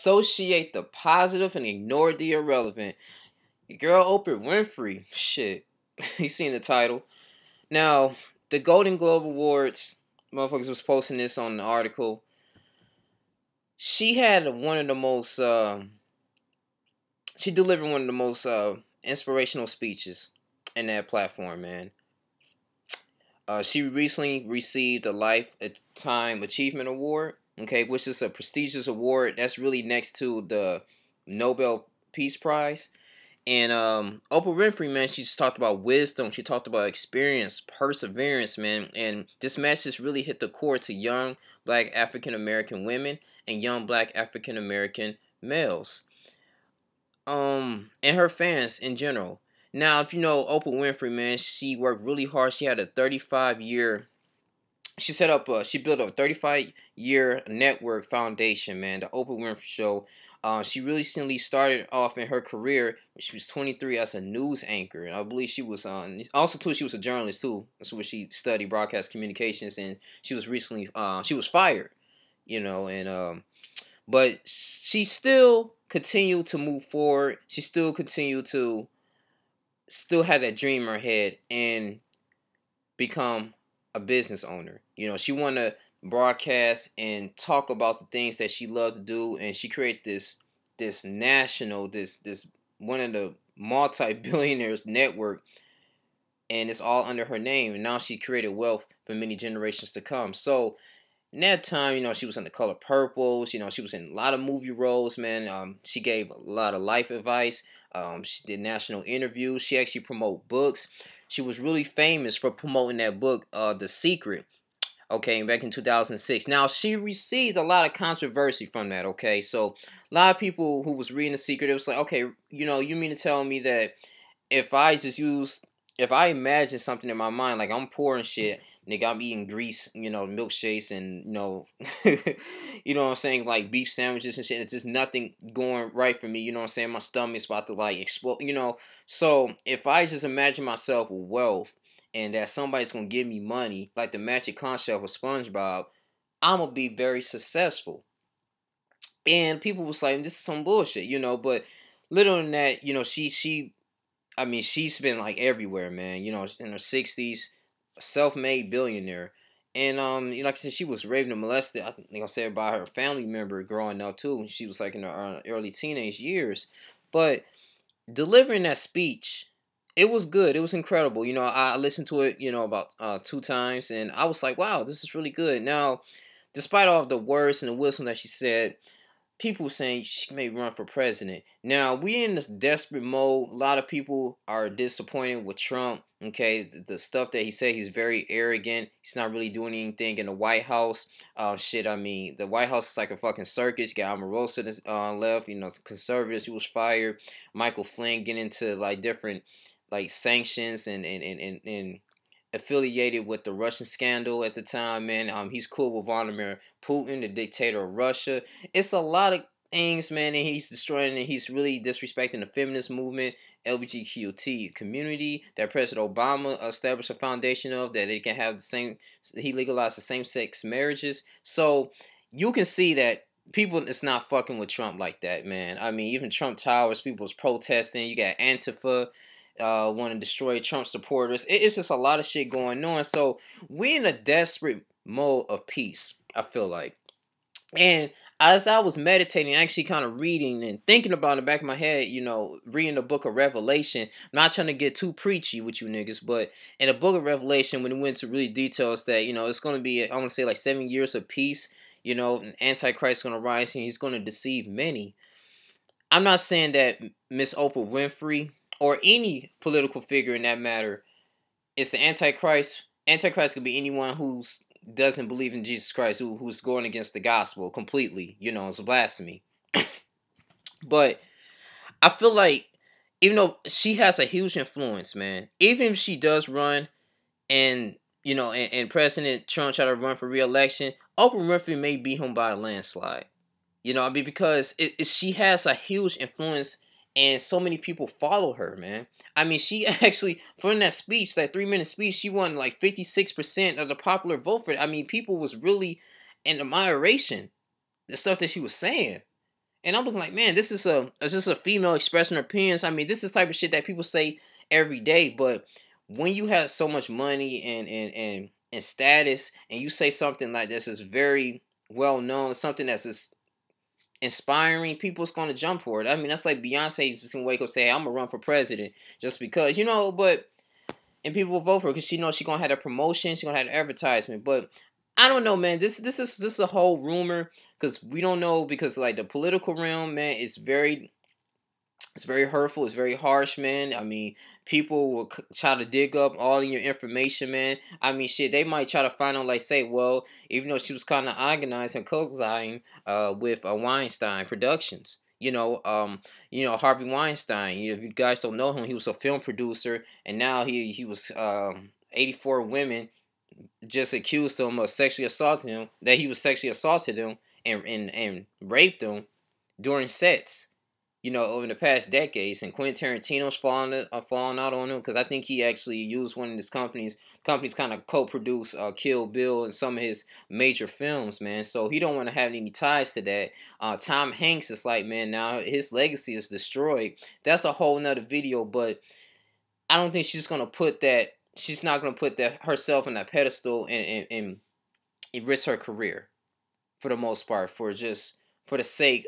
Associate the positive and ignore the irrelevant. Your girl Oprah Winfrey. Shit. You seen the title. Now, the Golden Globe Awards, motherfuckers was posting this on the article. She had one of the most, she delivered one of the most inspirational speeches in that platform, man. She recently received a Lifetime Achievement Award, okay, which is a prestigious award that's really next to the Nobel Peace Prize. And Oprah Winfrey, man, she just talked about wisdom. She talked about experience, perseverance, man. And this message really hit the core to young black African American women and young black African American males. And her fans in general. Now, if you know Oprah Winfrey, man, she worked really hard. She had a 35-year. She built a 35-year network foundation, man. The Oprah Winfrey Show. She recently started off in her career when she was 23 as a news anchor, and I believe she was also too. She was a journalist too. That's what she studied, broadcast communications, and she was recently she was fired, and but she still continued to move forward. She still continued to still have that dream in her head and become a business owner. She want to broadcast and talk about the things that she loved to do, and she created this national this one of the multi-billionaires network, and it's all under her name. And now she created wealth for many generations to come. So in that time, she was in The Color Purple. She was in a lot of movie roles, man. She gave a lot of life advice. She did national interviews. She actually promoted books. She was really famous for promoting that book, The Secret, okay, back in 2006. Now, she received a lot of controversy from that, okay? So, a lot of people who was reading The Secret, it was like, okay, you mean to tell me that if I imagine something in my mind, like I'm pouring shit, nigga, I'm eating grease, milkshakes and, you know what I'm saying, like beef sandwiches and shit, it's just nothing going right for me, you know what I'm saying, my stomach's about to, like, explode, so if I just imagine myself with wealth, and that somebody's gonna give me money, like the magic concept of SpongeBob, I'm gonna be very successful. And people was like, this is some bullshit, but little than that, she's been like everywhere, man. In her 60s, self-made billionaire. And like I said, she was raped and molested, I think I said, by her family member growing up too. She was like in her early teenage years. But delivering that speech, it was good. It was incredible. I listened to it, about 2 times, and I was like, wow, this is really good. Now, despite all of the words and the wisdom that she said, people saying she may run for president. Now, we in this desperate mode. A lot of people are disappointed with Trump. Okay, the stuff that he said, he's very arrogant. He's not really doing anything in the White House. The White House is like a fucking circus. You got Omarosa left. Conservatives. He was fired. Michael Flynn getting into like different like sanctions and affiliated with the Russian scandal at the time, man. He's cool with Vladimir Putin, the dictator of Russia. It's a lot of things, man, and he's destroying it. He's really disrespecting the feminist movement, LGBTQT community that President Obama established a foundation of, that they can have the same, he legalized the same-sex marriages. So you can see that people is not fucking with Trump like that, man. I mean, even Trump Towers, people was protesting. You got Antifa want to destroy Trump supporters. It's just a lot of shit going on. So we're in a desperate mode of peace, I feel like. And as I was meditating, actually kind of reading and thinking about in the back of my head, reading the book of Revelation. I'm not trying to get too preachy with you niggas, but in the book of Revelation, when it went to really details that, it's going to be, I want to say like 7 years of peace, and Antichrist is going to rise and he's going to deceive many. I'm not saying that Miss Oprah Winfrey or any political figure in that matter is the Antichrist. Antichrist could be anyone who doesn't believe in Jesus Christ, who's going against the gospel completely. It's blasphemy. But I feel like, even though she has a huge influence, man, even if she does run and, and President Trump try to run for re-election, Oprah Winfrey may beat him by a landslide. Because she has a huge influence and so many people follow her, man. I mean, she actually, from that speech, that 3-minute speech, she won like 56% of the popular vote for it. I mean, people was really in admiration, the stuff that she was saying. And I'm looking like, man, this is a female expressing her opinions. I mean, this is the type of shit that people say every day. But when you have so much money and status, and you say something like this is very well known, something that's just inspiring, people's gonna jump for it. I mean, that's like Beyonce just gonna wake up and say, hey, I'm gonna run for president just because, you know. But and people will vote for her because she knows she's gonna have a promotion, she's gonna have an advertisement. But I don't know, man. This is a whole rumor because we don't know, because like the political realm, man, it's very hurtful. It's very harsh, man. I mean, people will try to dig up all of your information, man. I mean, shit, they might try to find out, like, say, well, even though she was kind of organized and co-signed with Weinstein Productions. Harvey Weinstein. If you guys don't know him, he was a film producer, and now he was 84 women just accused him of sexually assaulting him. That he was sexually assaulted him and raped them during sets, over the past decades. And Quentin Tarantino's falling out on him because I think he actually used one of his companies kind of co-produce Kill Bill and some of his major films, man. So he don't want to have any ties to that. Tom Hanks is like, man, now his legacy is destroyed. That's a whole nother video, but I don't think she's gonna put that. She's not gonna put that herself on that pedestal and risk her career for the most part for the sake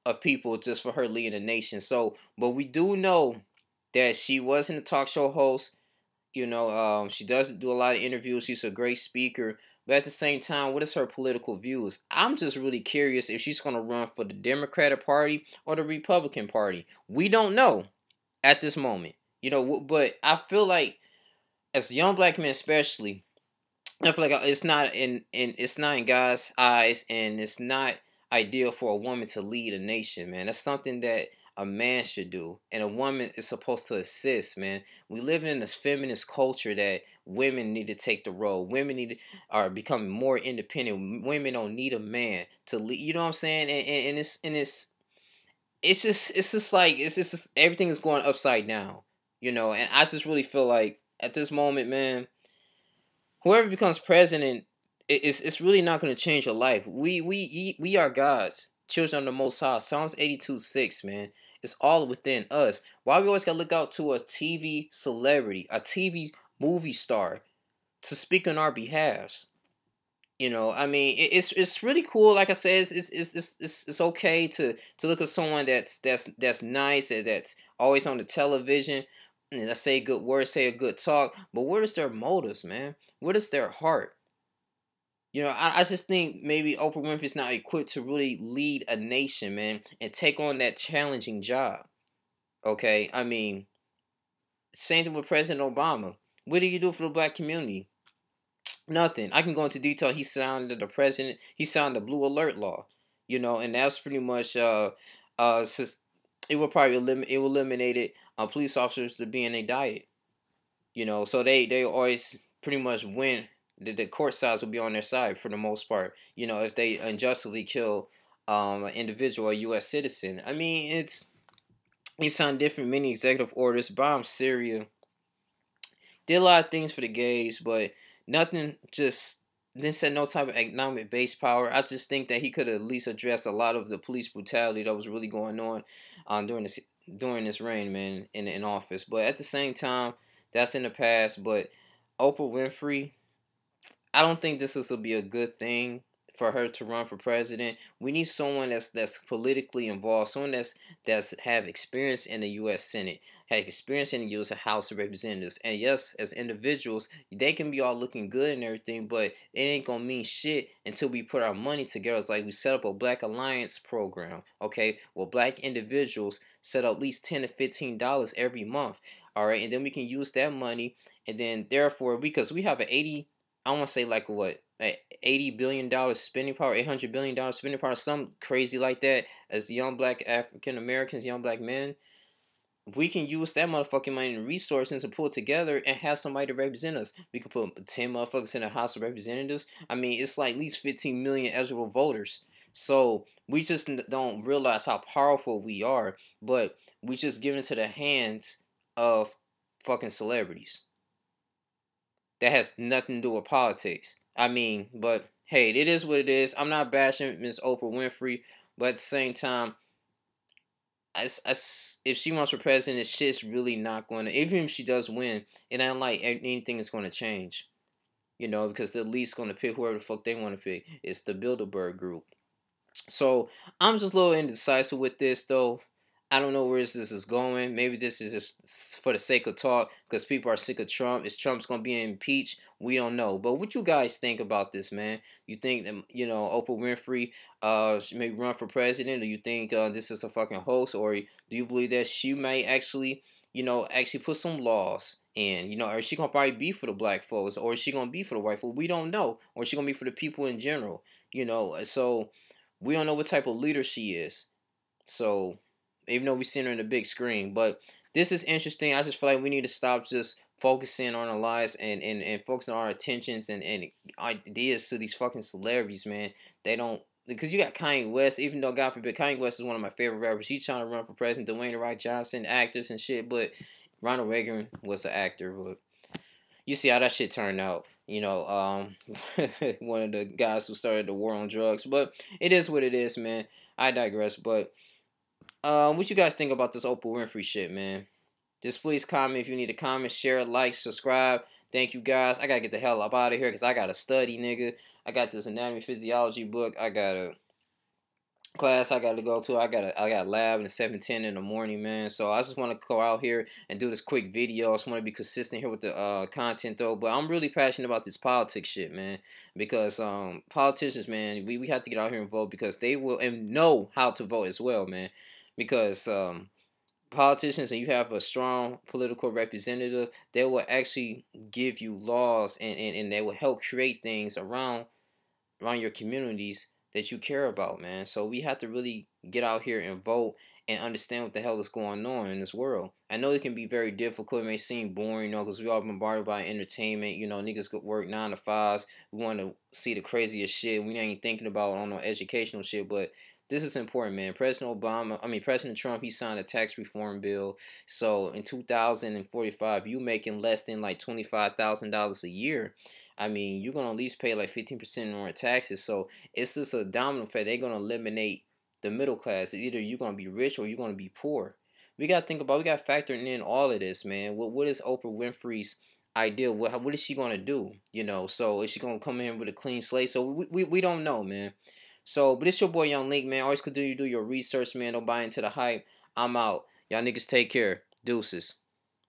of people, just for her leading the nation. So, but we do know that she wasn't a talk show host. She does do a lot of interviews. She's a great speaker. But at the same time, what is her political views? I'm just really curious if she's going to run for the Democratic Party or the Republican Party. We don't know at this moment. But I feel like as young black men especially, I feel like it's not in God's eyes, and it's not ideal for a woman to lead a nation, man. That's something that a man should do, and a woman is supposed to assist, man. We live in this feminist culture that women need to take the role. Women are becoming more independent. Women don't need a man to lead. You know what I'm saying? And it's just everything is going upside down. And I just really feel like at this moment, man, whoever becomes president, it's really not going to change your life. We are God's children of the Most High. Psalms 82:6, man. It's all within us. Why we always got to look out to a TV celebrity, a TV movie star, to speak on our behalves? I mean, it's really cool. Like I said, it's okay to look at someone that's nice and that's always on the television, and let's say good words, say a good talk. But what is their motives, man? What is their heart? I just think maybe Oprah Winfrey's not equipped to really lead a nation, man, and take on that challenging job. Okay, I mean, same thing with President Obama. What did you do for the black community? Nothing. I can go into detail. He signed the president. He signed the Blue Alert law. And that's pretty much it will probably eliminated police officers to be in a diet. So they always pretty much win. The court sides will be on their side for the most part. If they unjustly kill an individual, a U.S. citizen. I mean, he signed different many executive orders, bombed Syria, did a lot of things for the gays, but nothing just didn't set no type of economic base power. I just think that he could at least address a lot of the police brutality that was really going on during this reign, man, in office. But at the same time, that's in the past. But Oprah Winfrey, I don't think this will be a good thing for her to run for president. We need someone that's politically involved, someone that's have experience in the U.S. Senate, have experience in the U.S. House of Representatives. And yes, as individuals, they can be all looking good and everything, but it ain't gonna mean shit until we put our money together. It's like we set up a Black Alliance program, okay? Well, black individuals set up at least $10 to $15 every month, all right, and then we can use that money, and then therefore because we have an 80, I want to say like what, $80 billion spending power, $800 billion spending power, something crazy like that. As the young black African Americans, young black men, we can use that motherfucking money and resources to pull together and have somebody to represent us. We could put 10 motherfuckers in the House of Representatives. I mean, it's like at least 15 million eligible voters. So we just don't realize how powerful we are, but we just give it into the hands of fucking celebrities. That has nothing to do with politics. I mean, but hey, it is what it is. I'm not bashing Miss Oprah Winfrey, but at the same time, if she runs for president, shit's really not going to. Even if she does win, it ain't like anything is going to change. You know, because the least going to pick whoever the fuck they want to pick. It's the Bilderberg group. So I'm just a little indecisive with this though. I don't know where this is going. Maybe this is just for the sake of talk because people are sick of Trump. Is Trump's gonna be impeached? We don't know. But what you guys think about this, man? You think that Oprah Winfrey may run for president, or you think this is a fucking hoax, or do you believe that she may actually actually put some laws in? Or is she gonna probably be for the black folks, or is she gonna be for the white folks? We don't know. Or is she gonna be for the people in general? So we don't know what type of leader she is. So even though we seen her in the big screen, but this is interesting. I just feel like we need to stop just focusing on our lives and focusing on our attentions and ideas to these fucking celebrities, man. They don't, because you got Kanye West. Even though God forbid, Kanye West is one of my favorite rappers. He's trying to run for president. Dwayne The Rock Johnson, actors and shit. But Ronald Reagan was an actor. But you see how that shit turned out. One of the guys who started the war on drugs. But it is what it is, man. I digress. But what you guys think about this Oprah Winfrey shit, man? Just please comment if you need to comment, share, like, subscribe. Thank you guys. I gotta get the hell up out of here because I gotta study, nigga. I got this anatomy physiology book. I got a class I gotta go to. I got lab at 7:10 in the morning, man. So I just want to go out here and do this quick video. I just want to be consistent here with the content though. But I'm really passionate about this politics shit, man. Because politicians, man, we have to get out here and vote because they will and know how to vote as well, man. Because politicians and you have a strong political representative, they will actually give you laws and they will help create things around your communities that you care about, man. So we have to really get out here and vote and understand what the hell is going on in this world. I know it can be very difficult. It may seem boring, because we all bombarded by entertainment. Niggas could work 9 to 5s. We want to see the craziest shit. We ain't thinking about on no educational shit, but this is important, man. President Trump, he signed a tax reform bill. So in 2045, you making less than like $25,000 a year. You're gonna at least pay like 15% more taxes. So it's just a domino effect. They're gonna eliminate the middle class. Either you're gonna be rich or you're gonna be poor. We gotta think about. We gotta factor in all of this, man. What is Oprah Winfrey's idea? What is she gonna do? So is she gonna come in with a clean slate? So we don't know, man. So, but it's your boy Young Link, man. Always continue to do your research, man. Don't buy into the hype. I'm out. Y'all niggas take care. Deuces.